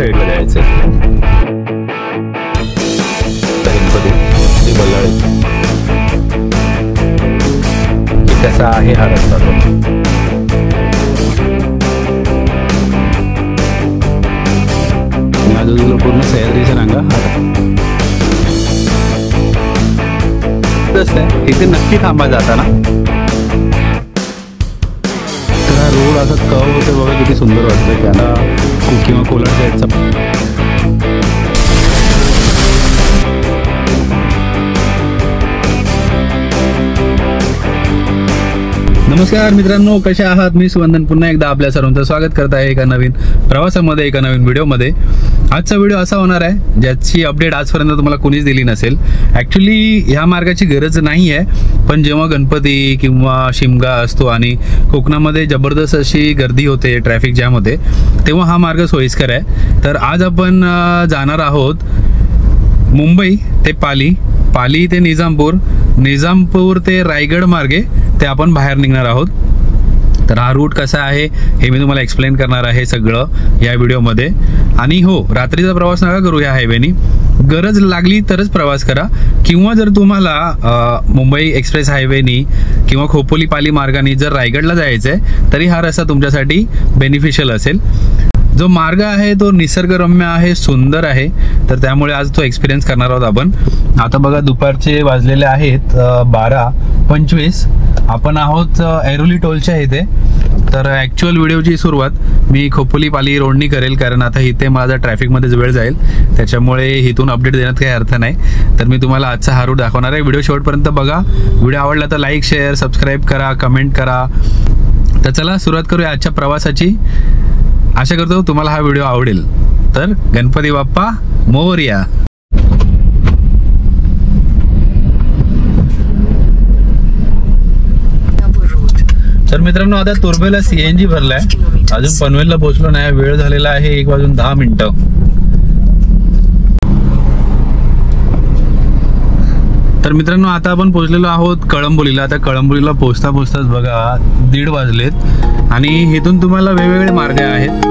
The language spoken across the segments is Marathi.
साईडला जायचं. गणपती बल्लाळी कसा आहे हा रस्ता तो. आजूबाजूला पूर्ण सह्याद्रीच्या रांगा. इथे नक्की थांबा जाताना. तर हा रोड असा कव होते बघा, किती सुंदर वाटतं त्याला. किंवा कोलाड साईडचा नमस्कार मित्रांनो, कसे आहात? मी सुवंदन पुन्हा एकदा आपल्या सर्वांचं स्वागत करत आहे एका नवीन प्रवासामध्ये, एका नवीन व्हिडिओमध्ये. आजचा व्हिडिओ असा होणार आहे ज्याची अपडेट आजपर्यंत तुम्हाला कोणीच दिली नसेल. ॲक्च्युली ह्या मार्गाची गरज नाही आहे, पण जेव्हा गणपती किंवा शिमगा असतो आणि कोकणामध्ये जबरदस्त अशी गर्दी होते, ट्रॅफिक जॅम होते, तेव्हा हा मार्ग सोयीस्कर आहे. तर आज आपण जाणार आहोत मुंबई ते पाली, पाली ते निजामपूर, निजामपूर ते रायगड मार्गे ते आपण बाहेर निघणार आहोत. तर हा रूट कसा आहे हे मी तुम्हाला एक्सप्लेन करणार आहे सगळं या व्हिडिओमध्ये. आणि हो, रात्रीचा प्रवास नका करू या हायवेनी. गरज लागली तरच प्रवास करा, किंवा जर तुम्हाला मुंबई एक्सप्रेस हायवेनी किंवा खोपोली पाली मार्गाने जर रायगडला जायचं आहे तरी हा रस्ता तुमच्यासाठी बेनिफिशियल असेल. जो मार्ग आहे तो निसर्गरम्य आहे, सुंदर आहे, तर त्यामुळे आज तो एक्सपिरियन्स करणार आहोत आपण. आता बघा दुपारचे वाजलेले आहेत 12:25. आपण आहोत ऐरोली टोलच्या इथे. तर ॲक्च्युअल व्हिडिओची सुरुवात मी खोपोली पाली रोडनी करेल, कारण आता इथे माझा ट्रॅफिकमध्येच वेळ जाईल, त्याच्यामुळे इथून अपडेट देण्यात काही अर्थ नाही. तर मी तुम्हाला आजचा हा रूट दाखवणार आहे. व्हिडिओ शेवटपर्यंत बघा. व्हिडिओ आवडला तर लाईक, शेअर, सबस्क्राईब करा, कमेंट करा. तर चला सुरुवात करूया आजच्या प्रवासाची. आशा करतो तुम्हाला हा व्हिडिओ आवडेल. तर गणपती बाप्पा मोरया. तर मित्रांनो, आता तुर्भेला CNG भरलाय, अजून पनवेलला पोहोचलो नाही. वेळ झालेला आहे 1:10. तर मित्रांनो, आता आपण पोहोचलेलो आहोत कळंबोलीला. आता कळंबोलीला पोहोचता पोहोचताच बघा 1:30 वाजलेत आणि इथून तुम्हाला वेगवेगळे मार्ग आहेत.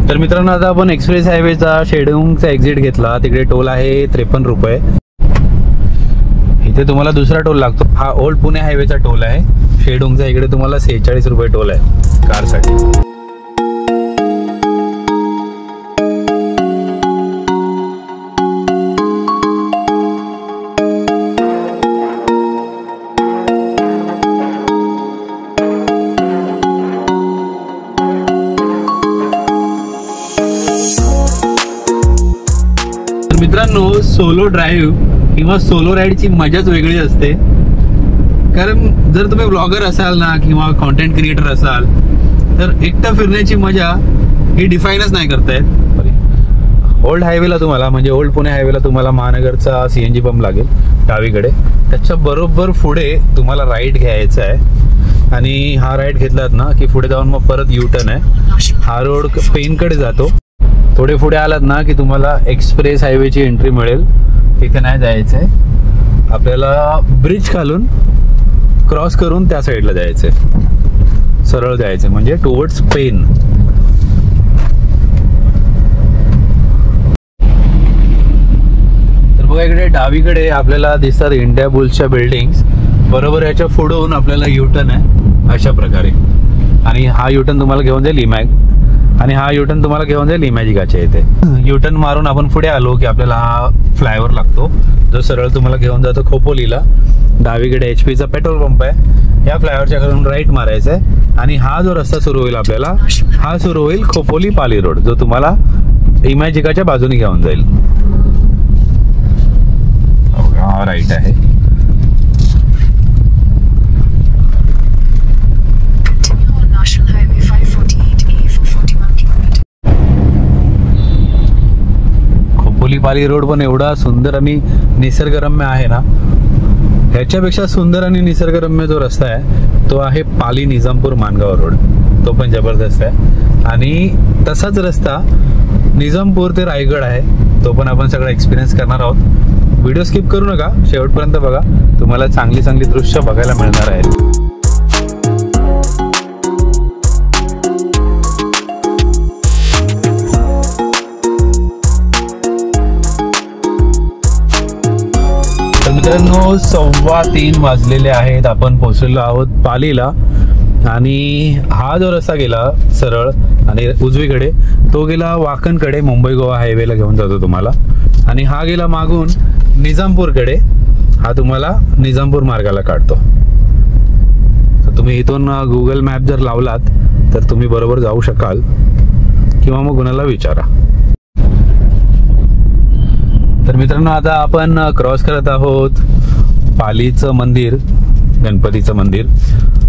तर मित्रांनो, आता आपण एक्सप्रेस हायवेचा शेडूंगचा एक्झिट घेतला. तिकडे टोल आहे 53 रुपये. इथे तुम्हाला दुसरा टोल लागतो. हा ओल्ड पुणे हायवेचा टोल आहे. शेडूंगचा इकडे तुम्हाला 46 रुपये टोल आहे कारसाठी. मित्रांनो, सोलो ड्राईव्ह किंवा सोलो राईडची मजाच वेगळी असते. कारण जर तुम्ही ब्लॉगर असाल ना किंवा कॉन्टेंट क्रिएटर असाल तर एकटं फिरण्याची मजा ही डिफाईनच नाही करतायत. ओल्ड हायवेला तुम्हाला, म्हणजे ओल्ड पुणे हायवेला तुम्हाला महानगरचा CNG पंप लागेल डावीकडे. त्याच्या बरोबर पुढे तुम्हाला राईट घ्यायचा आहे आणि हा राईट घेतलात ना की पुढे जाऊन मग परत U-टर्न आहे. हा रोड पेनकडे जातो. थोडे पुढे आलात ना की तुम्हाला एक्सप्रेस हायवेची एंट्री मिळेल. तिथे नाही जायचं आहे आपल्याला, ब्रिज खालून क्रॉस करून त्या साईडला जायचं आहे, सरळ जायचं म्हणजे टुवर्ड्स पेन. तर बघा इकडे डावीकडे आपल्याला दिसतात इंडिया बुल्सच्या बिल्डिंग्स. बरोबर याच्या पुढून आपल्याला U-टर्न आहे अशा प्रकारे. आणि हा U-टर्न तुम्हाला घेऊन जाईल इमॅग, आणि हा U-टर्न तुम्हाला घेऊन जाईल इमॅजिकाच्या इथे. U-टर्न मारून आपण पुढे आलो की आपल्याला हा फ्लायओव्हर लागतो, जो सरळ तुम्हाला घेऊन जातो खोपोलीला. डावीकडे HP चा पेट्रोल पंप आहे. या फ्लायओव्हरच्या खालून राईट मारायचं आहे आणि हा जो रस्ता सुरू होईल आपल्याला, हा सुरू होईल खोपोली पाली रोड, जो तुम्हाला इमॅजिकाच्या बाजूने घेऊन जाईल. हा राईट आहे. माहुली पाली रोड पण एवढा सुंदर आणि निसर्गरम्य आहे ना, ह्याच्यापेक्षा सुंदर आणि निसर्गरम्य जो रस्ता आहे तो आहे पाली निजामपूर माणगाव रोड. तो पण जबरदस्त आहे. आणि तसाच रस्ता निजामपूर ते रायगड आहे, तो पण आपण सगळा एक्सपिरियन्स करणार आहोत. व्हिडिओ स्किप करू नका, शेवटपर्यंत बघा, तुम्हाला चांगली चांगली दृश्य बघायला मिळणार आहेत. मित्रांनो 3:15 वाजलेले आहेत. आपण पोहोचलेलो आहोत पालीला. आणि हा जो रस्ता गेला सरळ आणि उजवीकडे, तो गेला वाकणकडे, मुंबई गोवा हायवेला घेऊन जातो तुम्हाला. आणि हा गेला मागून निजामपूरकडे, हा तुम्हाला निजामपूर मार्गाला काढतो. तर तुम्ही इथून गुगल मॅप जर लावलात तर तुम्ही बरोबर जाऊ शकाल, किंवा मग कुणाला विचारा. तर मित्रांनो, आता आपण क्रॉस करत आहोत पालीचं मंदिर, गणपतीचं मंदिर.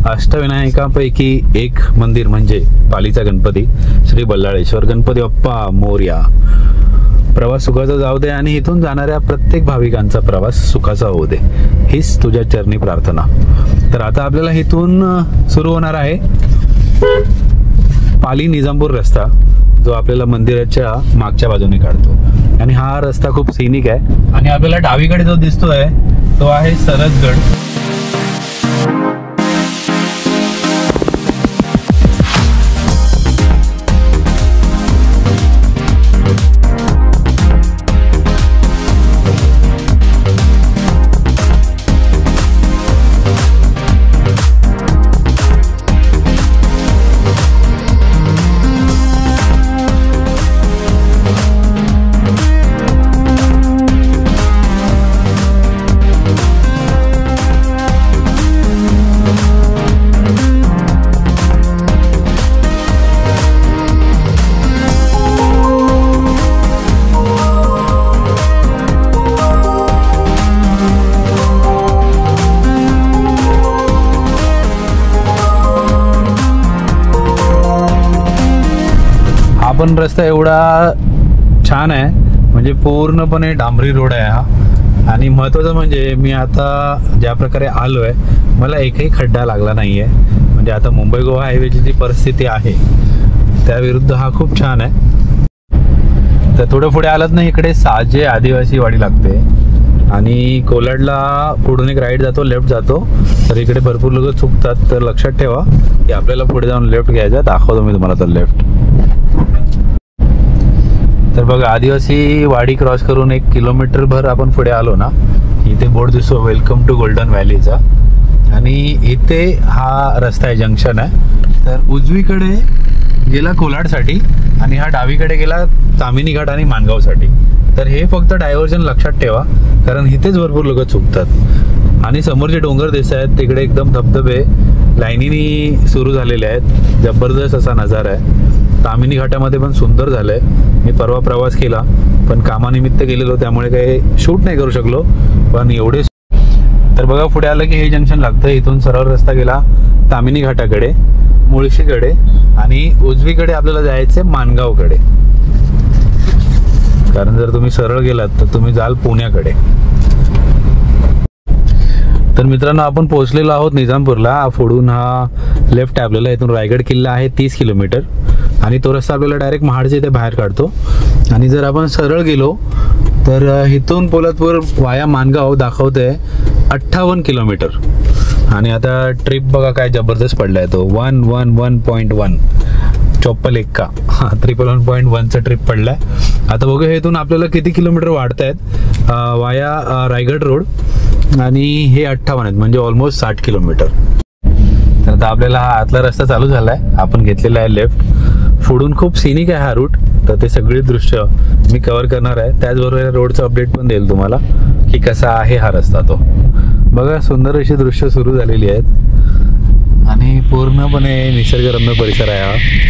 अष्टविनायकांपैकी एक मंदिर म्हणजे पालीचा गणपती श्री बल्लाळेश्वर गणपती बाप्पा मोरया. प्रवास सुखाचा जाऊ दे आणि इथून जाणाऱ्या प्रत्येक भाविकांचा प्रवास सुखाचा होऊ दे, हीच तुझ्या चरणी प्रार्थना. तर आता आपल्याला इथून सुरू होणार आहे पाली निजामपूर रस्ता, जो आपल्याला मंदिराच्या मागच्या बाजूने काढतो. आणि हा रस्ता खूप सिनिक आहे. आणि आपल्याला डावीकडे जो दिसतोय तो आहे सरसगड. पण रस्ता एवढा छान आहे, म्हणजे पूर्णपणे डांबरी रोड आहे हा. आणि महत्त्वाचं म्हणजे मी आता ज्या प्रकारे आलो आहे, मला एकही खड्डा लागला नाही आहे. म्हणजे आता मुंबई गोवा हायवेची जी परिस्थिती आहे त्याविरुद्ध हा खूप छान आहे. तर थोडं पुढे आलात ना, इकडे साजे आदिवासी वाडी लागते. आणि कोलाडला पुढून एक राईट जातो, लेफ्ट जातो. तर इकडे भरपूर लोक चुकतात, तर लक्षात ठेवा की आपल्याला पुढे जाऊन लेफ्ट घ्यायचा. दाखवतो मी तुम्हाला तर लेफ्ट. तर बघा, आदिवासी वाडी क्रॉस करून 1 किलोमीटर भर आपण पुढे आलो ना, इथे बोर्ड दिसतो वेलकम टू गोल्डन व्हॅलीचा. आणि इथे हा रस्ता आहे, जंक्शन आहे. तर उजवीकडे गेला कोलाडसाठी आणि हा डावीकडे गेला तामिनी घाट आणि माणगावसाठी. तर हे फक्त डायव्हर्जन लक्षात ठेवा, कारण इथेच भरपूर लोक चुकतात. आणि समोरचे डोंगर दिसत आहेत, तिकडे एकदम धबधबे लाईनीनी सुरू झालेले आहेत. जबरदस्त असा नजारा आहे. तामिनी घाटामध्ये पण सुंदर झालंय. मी परवा प्रवास केला, पण कामानिमित्त गेलेलो, त्यामुळे काही शूट नाही करू शकलो. पण एवढे तर बघा, पुढे आलं की हे जंक्शन लागतं. इथून सरळ रस्ता गेला तामिनी घाटाकडे, मुळशीकडे, आणि उजवीकडे आपल्याला जायचं माणगावकडे. कारण जर तुम्ही सरळ गेलात तर तुम्ही जाल पुण्याकडे. तर मित्रांनो, आपण पोहोचलेलो आहोत निजामपूरला. पुढून हा लेफ्ट आहे आपल्याला. इथून रायगड किल्ला आहे 30 किलोमीटर. आणि तो रस्ता आपल्याला डायरेक्ट महाडच्या इथे बाहेर काढतो. आणि जर आपण सरळ गेलो तर इथून पोलादपूर वाया माणगाव दाखवतंय 58 किलोमीटर. आणि आता ट्रिप बघा काय जबरदस्त पडलाय तो, 111.1 चोप्पल एक्का, 111.1चा ट्रिप पडलाय. आता बघूया इथून आपल्याला किती किलोमीटर वाढत आहेत वाया रायगड रोड. आणि हे 58 आहेत, म्हणजे ऑलमोस्ट 60 किलोमीटर. तर आता आपल्याला हा आतला रस्ता चालू झालाय, आपण घेतलेला आहे लेफ्ट. पुढून खूप सिनिक आहे हा रूट, तर ते सगळे दृश्य मी कव्हर करणार आहे. त्याचबरोबर रोडचं अपडेट पण देईल तुम्हाला की कसा आहे हा रस्ता. तो बघा, सुंदर अशी दृश्य सुरू झालेली आहेत आणि पूर्णपणे निसर्गरम्य परिसर आहे हा.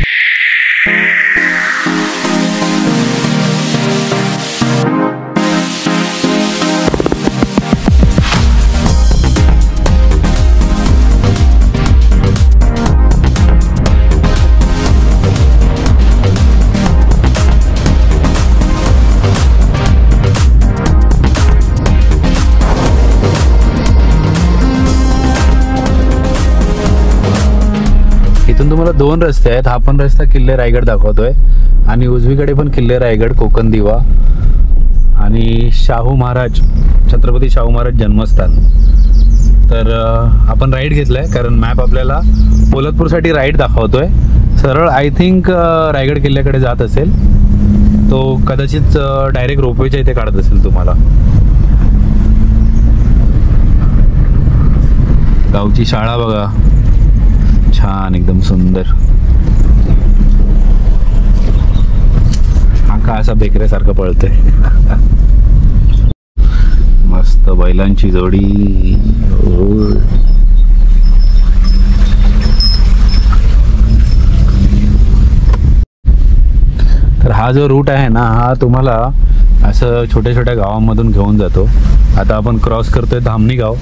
तुम्हाला 2 रस्ते आहेत. हा पण रस्ता किल्ले रायगड दाखवतोय आणि उजवीकडे पण किल्ले रायगड, कोकण दिवा आणि शाहू महाराज, छत्रपती शाहू महाराज जन्मस्थान. तर आपण राईट घेतलाय कारण मॅप आपल्याला पोलादपूरसाठी राईट दाखवतोय. सरळ आय थिंक रायगड किल्ल्याकडे जात असेल. तो कदाचित डायरेक्ट रोपवेच्या इथे काढत असेल तुम्हाला. गावची शाळा बघा, छान एकदम सुंदर. हा का असा बेकऱ्यासारखं पळतंय. मस्त बैलांची जोडी. तर हा जो रूट आहे ना, हा तुम्हाला असं छोट्या छोट्या गावांमधून घेऊन जातो. आता आपण क्रॉस करतोय धामणी गाव.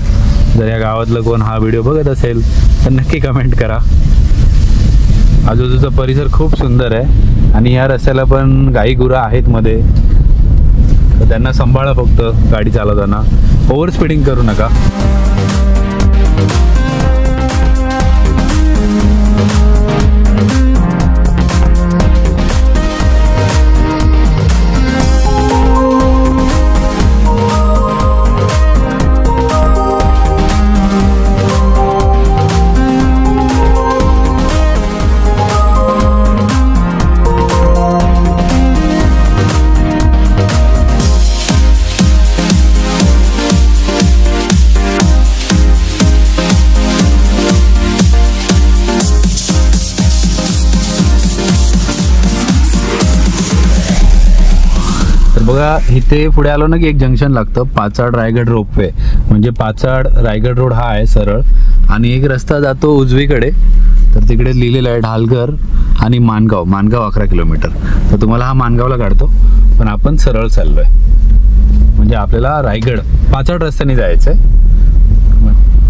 जर या गावातलं कोण हा व्हिडिओ बघत असेल तर नक्की कमेंट करा. आजूबाजूचा परिसर खूप सुंदर आहे आणि या रस्त्याला पण गाई गुरं आहेत मध्ये, तर त्यांना सांभाळा फक्त गाडी चालवताना. ओव्हर स्पीडिंग करू नका. बघा इथे पुढे आलो ना की एक जंक्शन लागतं, पाचाड रायगड रोपवे. म्हणजे पाचाड रायगड रोड हा आहे सरळ आणि एक रस्ता जातो उजवीकडे. तर तिकडे लिहिलेलं आहे ढालघर आणि माणगाव. माणगाव 11 किलोमीटर. तर तुम्हाला हा माणगावला काढतो, पण आपण सरळ चाललोय. म्हणजे आपल्याला रायगड पाचाड रस्त्याने जायचंय.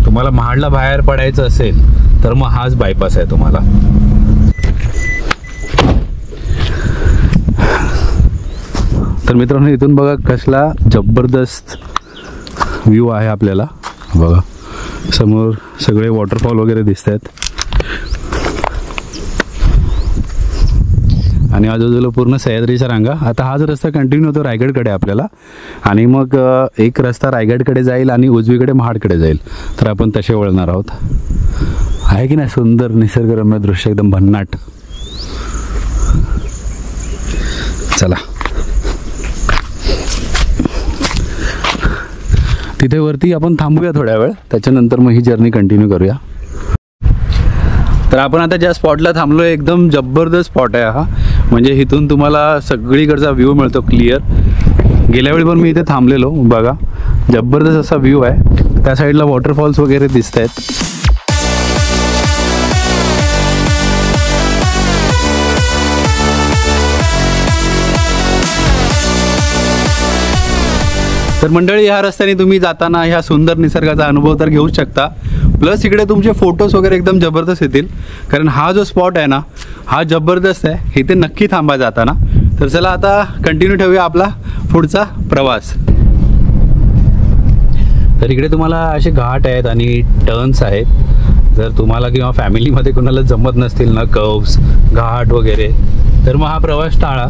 तुम्हाला महाडला बाहेर पडायचं असेल तर मग हाच बायपास आहे तुम्हाला. तर मित्रांनो इथून बघा कसला जबरदस्त व्ह्यू आहे आपल्याला. बघा समोर सगळे वॉटरफॉल वगैरे दिसत आहेत आणि आजूबाजूला पूर्ण सह्याद्रीच्या रांगा. आता हाच रस्ता कंटिन्यू होतो रायगडकडे आपल्याला आणि मग एक रस्ता रायगडकडे जाईल आणि उजवीकडे महाडकडे जाईल. तर आपण तसे वळणार आहोत. आहे की नाही सुंदर निसर्गरम्य दृश्य, एकदम भन्नाट. चला तिथे वरती आपण थांबूया थोड्या वेळ, त्याच्यानंतर मग ही जर्नी कंटिन्यू करूया. तर आपण आता ज्या स्पॉटला थांबलो आहे एकदम जबरदस्त स्पॉट आहे हा. म्हणजे इथून तुम्हाला सगळीकडचा व्ह्यू मिळतो क्लिअर. गेल्या वेळी पण मी इथे थांबलेलो. बघा जबरदस्त असा व्ह्यू आहे. त्या साईडला वॉटरफॉल्स वगैरे दिसत आहेत. तर मंडळी ह्या रस्त्याने तुम्ही जाताना ह्या सुंदर निसर्गाचा अनुभव तर घेऊच शकता. प्लस इकडे तुमचे फोटोज वगैरे एकदम जबरदस्त येतील. कारण हा जो स्पॉट आहे ना हा जबरदस्त आहे. इथे नक्की थांबा जाताना. तर चला आता कंटिन्यू ठेवूया आपला पुढचा प्रवास. तर इकडे तुम्हाला असे घाट आहेत आणि टर्न्स आहेत. जर तुम्हाला किंवा फॅमिलीमध्ये कोणाला जमत नसतील ना कर्व्स, घाट वगैरे, तर मग हा प्रवास टाळा.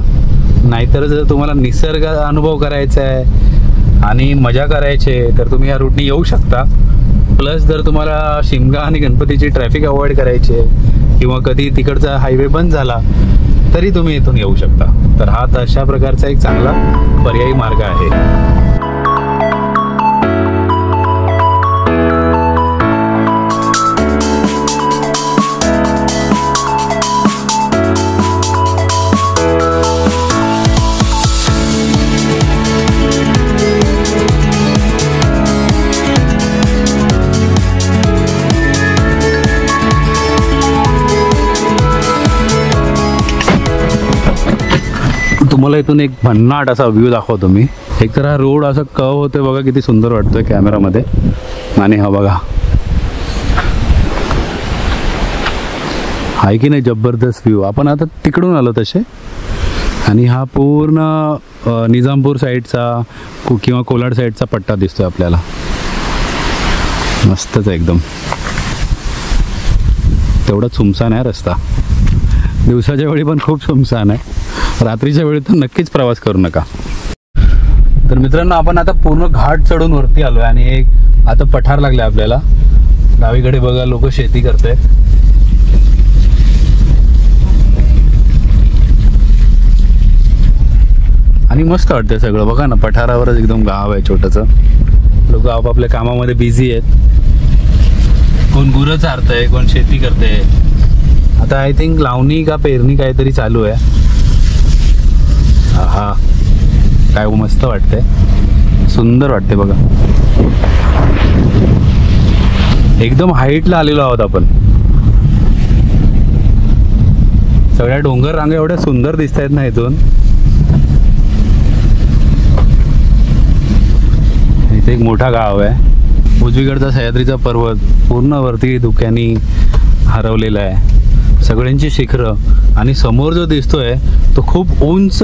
नाहीतर जर तुम्हाला निसर्ग अनुभव करायचा आहे आणि मजा करायचे तर तुम्ही या रूटनी येऊ शकता. प्लस जर तुम्हाला शिमगा आणि गणपतीची ट्रॅफिक अवॉइड करायची आहे किंवा कधी तिकडचा हायवे बंद झाला तरी तुम्ही इथून येऊ शकता. तर हा तशा प्रकारचा एक चांगला पर्यायी मार्ग आहे. तुम्हाला इथून एक भन्नाट असा व्ह्यू दाखवतो मी. एक तर हा रोड असा कर्व होतोय बघा, किती सुंदर वाटतोय कॅमेरामध्ये. आणि हा बघा आहे की नाही जबरदस्त व्ह्यू. आपण आता तिकडून आलो तसे आणि हा पूर्ण निजामपूर साईडचा किंवा कोलाड साईडचा पट्टा दिसतोय आपल्याला. मस्तच एकदम. तेवढा सुमसान आहे रस्ता. दिवसाच्या वेळी पण खूप सुमसान आहे, रात्रीच्या वेळी तर नक्कीच प्रवास करू नका. तर मित्रांनो, आपण आता पूर्ण घाट चढून वरती आलोय आणि एक आता पठार लागले आपल्याला. डावीकडे बघा लोक शेती करते आणि मस्त वाटतंय सगळं. बघा ना, पठारावरच एकदम गाव आहे छोटंसं. लोक आपापल्या कामामध्ये बिझी आहेत. कोण गुरं चारतंय, कोण शेती करते. आता आय थिंक लावणी का पेरणी काहीतरी चालू आहे. हा काय मस्त वाटतंय, सुंदर वाटते बघा. एकदम हाईटला आलेलो आहोत आपण. सगळ्या डोंगर रांगा एवढ्या सुंदर दिसत आहेत ना इथून. इथे एक मोठा गाव आहे. उजवीकडचा सह्याद्रीचा पर्वत पूर्ण वरती धुक्यानी हरवलेला आहे, सगळ्यांची शिखरं. आणि समोर जो दिसतोय तो खूप उंच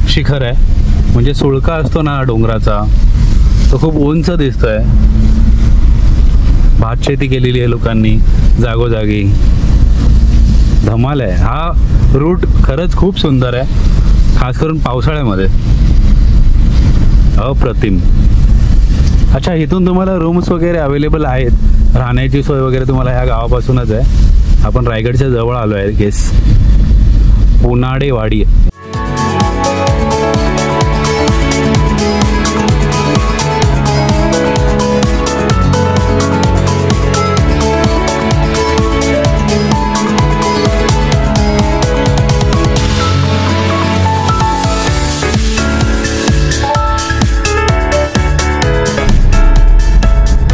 शिखर आहे. म्हणजे सुळका असतो ना डोंगराचा, तो खूप उंच दिसतोय. भात शेती केलेली आहे लोकांनी जागोजागी. धमाल आहे. हा रूट खरंच खूप सुंदर आहे, खास करून पावसाळ्यामध्ये. अप्रतिम. अच्छा, इथून तुम्हाला रूम्स वगैरे अवेलेबल आहेत. राहण्याची सोय वगैरे तुम्हाला ह्या गावापासूनच आहे. आपण रायगडच्या जवळ आलो आहे. गेस पुनाडेवाडी.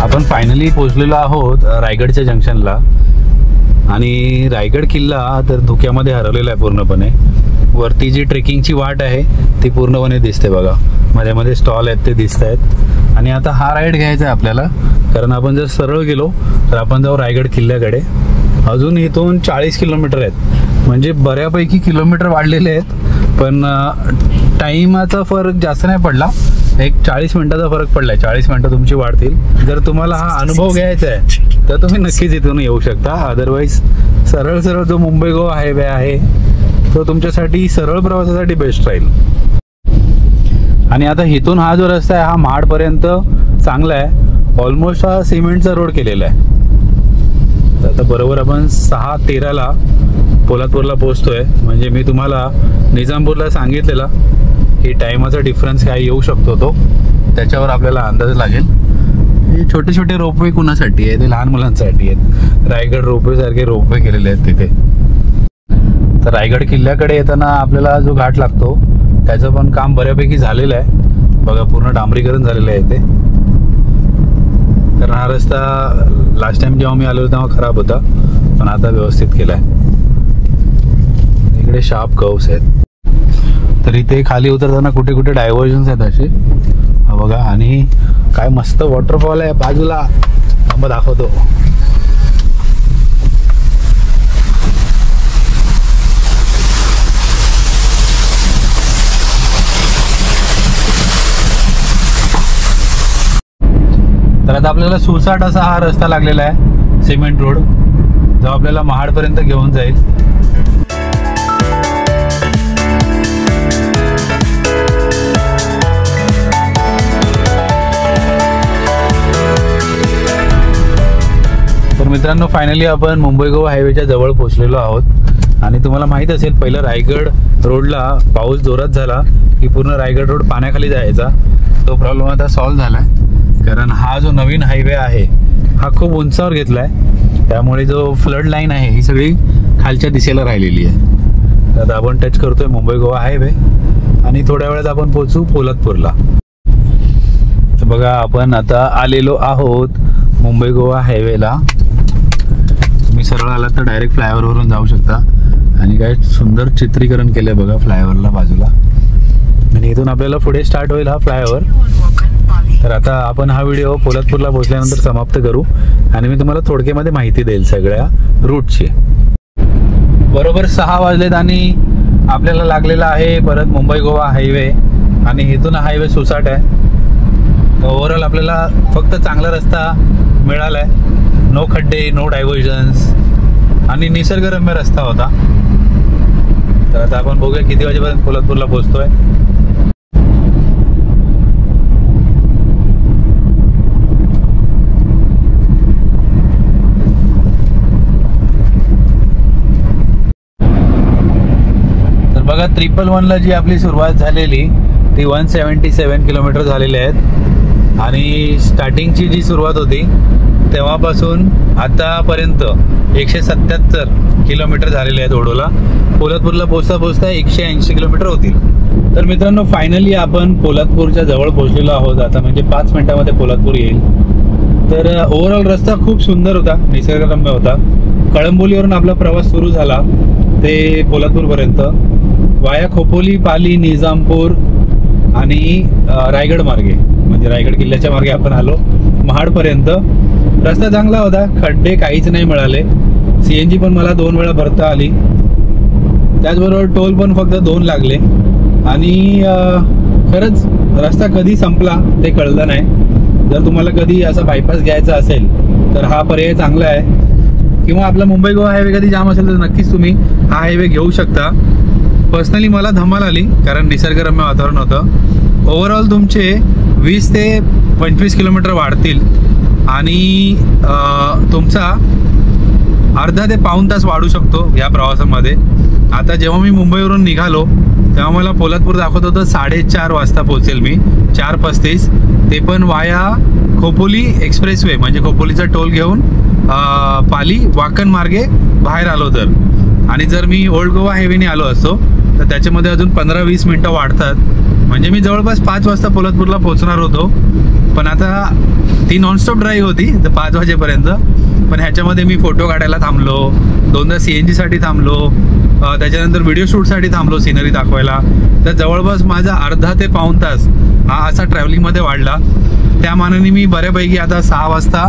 आपण फायनली पोहोचलेलो आहोत रायगडच्या जंक्शनला. आणि रायगड किल्ला तर धुक्यामध्ये हरवलेला आहे पूर्णपणे. वरती जी ट्रेकिंगची वाट आहे ती पूर्णपणे दिसते बघा. मध्ये मध्ये स्टॉल आहेत ते दिसत आहेत. आणि आता हा राईड घ्यायचा आहे आपल्याला, कारण आपण जर सरळ गेलो तर आपण जाऊ रायगड किल्ल्याकडे. अजून इथून 40 किलोमीटर आहेत. म्हणजे बऱ्यापैकी किलोमीटर वाढलेले आहेत, पण टाईमाचा फरक जास्त नाही पडला. एक 40 मिनिटाचा फरक पडलाय. 40 मिनिटं तुमची वाढतील. जर तुम्हाला हा अनुभव घ्यायचा आहे तर तुम्ही नक्कीच इथून येऊ शकता. अदरवाईज सरळ सरळ जो मुंबई गोवा हायवे आहे तो तुमच्यासाठी सरळ प्रवासासाठी बेस्ट राहील. आणि आता इथून हा जो रस्ता आहे हा महाडपर्यंत चांगला आहे. ऑलमोस्ट हा सिमेंटचा रोड केलेला आहे. तर आता बरोबर आपण 6:13ला पोलादपूरला पोहोचतोय. म्हणजे मी तुम्हाला निजामपूरला सांगितलेला की टायमाचा डिफरन्स काय येऊ शकतो, तो त्याच्यावर आपल्याला अंदाज लागेल. हे छोटे छोटे रोपवे कुणासाठी आहे? ते लहान मुलांसाठी आहेत. रायगड रोपवे सारखे रोपवे केलेले आहेत तिथे. तर रायगड किल्ल्याकडे येताना आपल्याला जो घाट लागतो त्याचं पण काम बऱ्यापैकी झालेलं आहे बघा. पूर्ण डांबरीकरण झालेलं आहे ते. कारण हा रस्ता लास्ट टाइम जेव्हा मी आलो तेव्हा खराब होता, पण आता व्यवस्थित केलाय. इकडे शार्प कर्व्स आहेत. तर इथे खाली उतरताना कुठे कुठे डायव्हर्जन्स आहेत असे बघा. आणि काय मस्त वॉटरफॉल आहे बाजूला. थांबा दाखवतो. तर आता आपल्याला सुसाट असा हा रस्ता लागलेला आहे, सिमेंट रोड, जो आपल्याला महाडपर्यंत घेऊन जाईल. तर मित्रांनो, फायनली आपण मुंबई गोवा हायवेच्या जवळ पोहोचलेलो आहोत. आणि तुम्हाला माहित असेल, पहिलं रायगड रोडला पाऊस जोरात झाला की पूर्ण रायगड रोड पाण्याखाली जायचा. तो प्रॉब्लेम आता सॉल्व्ह झालाय, कारण हा जो नवीन हायवे आहे हा खूप उंचावर घेतलाय. त्यामुळे जो फ्लड लाईन आहे ही सगळी खालच्या दिशेला राहिलेली आहे. आता आपण टच करतोय मुंबई गोवा हायवे आणि थोड्या वेळात आपण पोहोचू पोलादपूरला. तर बघा, आपण आता आलेलो आहोत मुंबई गोवा हायवेला. तुम्ही सरळ आलात तर डायरेक्ट फ्लायओव्हरवरून जाऊ शकता. आणि काय सुंदर चित्रीकरण केलंय बघा फ्लायओव्हरला बाजूला. आणि इथून आपल्याला पुढे स्टार्ट होईल हा फ्लायओव्हर. तर आता आपण हा व्हिडिओ पोलादपूरला पोहोचल्यानंतर समाप्त करू आणि मी तुम्हाला थोडक्यामध्ये माहिती देईल सगळ्या रूटची. बरोबर 6 वाजलेत आणि आपल्याला लागलेला आहे परत मुंबई गोवा हायवे. आणि इथून हायवे सुसाट आहे. तर ओव्हरऑल आपल्याला फक्त चांगला रस्ता मिळालाय. नो खड्डे, नो डायव्हर्जन्स. आणि निसर्गरम्य रस्ता होता. तर आता आपण बघूया किती वाजेपर्यंत पोलादपूरला पोहोचतोय. तर बघा 111ला जी आपली सुरुवात झालेली ती 177 किलोमीटर झालेली आहेत आणि स्टार्टिंगची जी सुरुवात होती तेव्हापासून आतापर्यंत 177 किलोमीटर झालेले आहेत. ओढोला पोलादपूरला पोचता पोचता 180 किलोमीटर होतील. तर मित्रांनो फायनली आपण पोलादपूरच्या जवळ पोहोचलेलो आहोत. आता म्हणजे 5 मिनिटामध्ये पोलादपूर येईल. तर ओव्हरऑल रस्ता खूप सुंदर होता, निसर्गरम्य होता. कळंबोलीवरून आपला प्रवास सुरू झाला ते पोलादपूरपर्यंत वाया खोपोली, पाली, निजामपूर आणि रायगड मार्गे, म्हणजे रायगड किल्ल्याच्या मार्गे आपण आलो महाडपर्यंत. रस्ता चांगला होता, खड्डे काहीच नाही मिळाले. CNG पण मला 2 वेळा भरता आली. त्याचबरोबर टोल पण फक्त 2 लागले. आणि खरंच रस्ता कधी संपला ते कळलं नाही. जर तुम्हाला कधी असा बायपास घ्यायचा असेल तर हा पर्याय चांगला आहे. किंवा आपला मुंबई गोवा हायवे कधी जाम असेल तर नक्कीच तुम्ही हा हायवे घेऊ शकता. पर्सनली मला धमाल आली कारण निसर्गरम्य वातावरण होतं. ओव्हरऑल तुमचे 20 ते 25 किलोमीटर वाढतील आणि तुमचा अर्धा ते पाऊण तास वाढू शकतो या प्रवासामध्ये. आता जेव्हा मी मुंबईवरून निघालो तेव्हा मला पोलादपूर दाखवत होतं 4:30 वाजता पोहोचेल मी, 4:35. ते पण वाया खोपोली एक्सप्रेसवे, म्हणजे खोपोलीचा टोल घेऊन पाली वाकण मार्गे बाहेर आलो तर. आणि जर मी ओल्ड गोवा हायवेने आलो असतो तर त्याच्यामध्ये अजून 15-20 मिनटं वाढतात. म्हणजे मी जवळपास 5 वाजता पोलादपूरला पोहोचणार होतो. पण आता ती नॉनस्टॉप ड्राईव्ह होती तर 5 वाजेपर्यंत. पण ह्याच्यामध्ये मी फोटो काढायला थांबलो, 2दा CNGसाठी थांबलो, त्याच्यानंतर व्हिडिओ शूटसाठी थांबलो सिनरी दाखवायला. तर जवळपास माझा अर्धा ते पाऊण तास हा असा ट्रॅव्हलिंगमध्ये वाढला. त्या मानाने मी बऱ्यापैकी आता 6 वाजता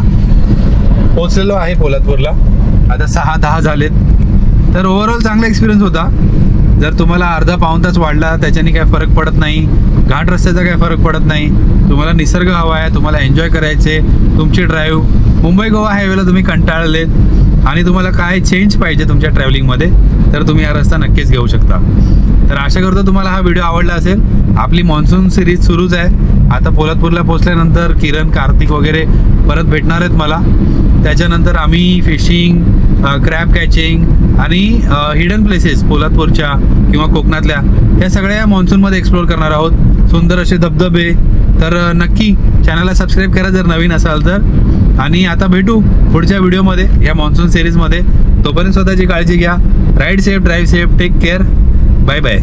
पोहोचलेलो आहे पोलादपूरला. आता 6:10 झालेत. तर ओव्हरऑल चांगला एक्सपिरियन्स होता. जर तुम्हाला अर्धा पाऊण तास वाढला त्याच्याने काय फरक पडत नाही, घाट रस्त्याचा काय फरक पडत नाही. तुम्हाला निसर्ग हवा आहे, तुम्हाला एन्जॉय करायचे तुमची ड्राईव्ह, मुंबई गोवा हायवेला तुम्ही कंटाळलेत आणि तुम्हाला काय चेंज पाहिजे तुमच्या ट्रॅव्हलिंगमध्ये तर तुम्ही हा रस्ता नक्कीच घेऊ शकता. तर आशा करतो तुम्हाला हा व्हिडिओ आवडला असेल. आपली मान्सून सिरीज सुरूच आहे. आता पोलादपूरला पोहोचल्यानंतर किरण, कार्तिक वगैरे परत भेटणार आहेत मला. त्याच्यानंतर आम्ही फिशिंग, क्रॅब कॅचिंग आणि हिडन प्लेसेस पोलादपूरच्या किंवा कोकणातल्या ह्या सगळ्या मान्सूनमध्ये एक्सप्लोर करणार आहोत. सुंदर असे धबधबे. तर नक्की चॅनलला सबस्क्राईब करा जर नवीन असाल तर. आणि आता भेटू पुढच्या व्हिडिओमध्ये या मान्सून सिरीजमध्ये. तोपर्यंत स्वतःची काळजी घ्या. Ride safe, drive safe, take care. Bye bye.